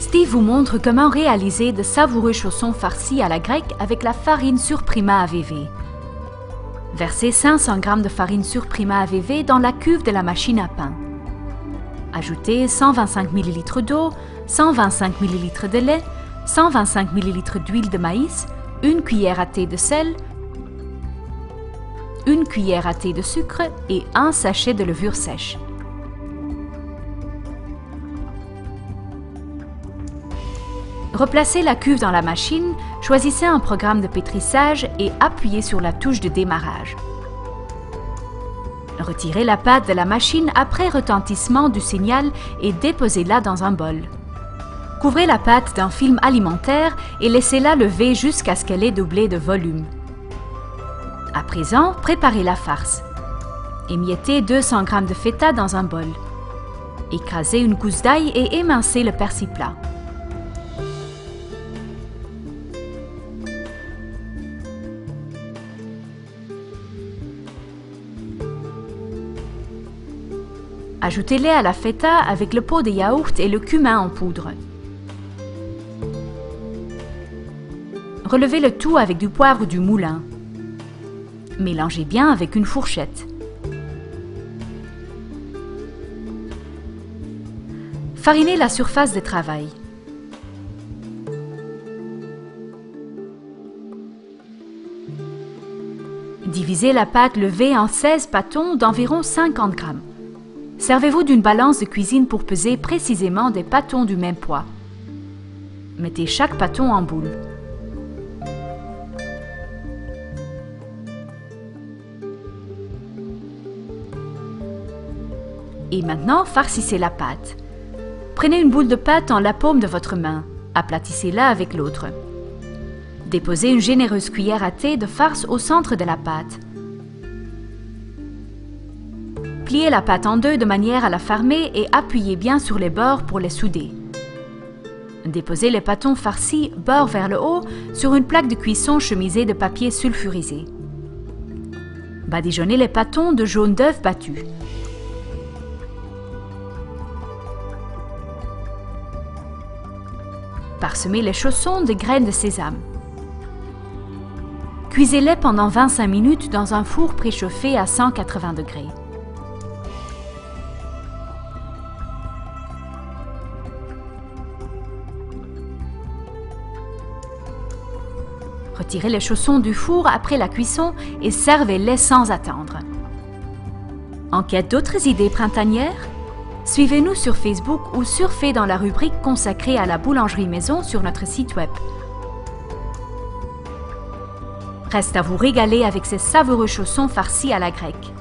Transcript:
Steve vous montre comment réaliser de savoureux chaussons farcis à la grecque avec la farine surprima AVV. Versez 500 g de farine surprima AVV dans la cuve de la machine à pain. Ajoutez 125 ml d'eau, 125 ml de lait, 125 ml d'huile de maïs, une cuillère à thé de sel, une cuillère à thé de sucre et un sachet de levure sèche. Replacez la cuve dans la machine, choisissez un programme de pétrissage et appuyez sur la touche de démarrage. Retirez la pâte de la machine après retentissement du signal et déposez-la dans un bol. Couvrez la pâte d'un film alimentaire et laissez-la lever jusqu'à ce qu'elle ait doublé de volume. À présent, préparez la farce. Émiettez 200 g de feta dans un bol. Écrasez une gousse d'ail et émincez le persil plat. Ajoutez-les à la feta avec le pot de yaourt et le cumin en poudre. Relevez le tout avec du poivre du moulin. Mélangez bien avec une fourchette. Farinez la surface de travail. Divisez la pâte levée en 16 pâtons d'environ 50 g. Servez-vous d'une balance de cuisine pour peser précisément des pâtons du même poids. Mettez chaque pâton en boule. Et maintenant, farcissez la pâte. Prenez une boule de pâte dans la paume de votre main. Aplatissez-la avec l'autre. Déposez une généreuse cuillère à thé de farce au centre de la pâte. Pliez la pâte en deux de manière à la fermer et appuyez bien sur les bords pour les souder. Déposez les pâtons farcis bord vers le haut sur une plaque de cuisson chemisée de papier sulfurisé. Badigeonnez les pâtons de jaune d'œuf battu. Parsemez les chaussons de graines de sésame. Cuisez-les pendant 25 minutes dans un four préchauffé à 180 degrés. Retirez les chaussons du four après la cuisson et servez-les sans attendre. En quête d'autres idées printanières? Suivez-nous sur Facebook ou surfez dans la rubrique consacrée à la boulangerie maison sur notre site web. Reste à vous régaler avec ces savoureux chaussons farcis à la grecque.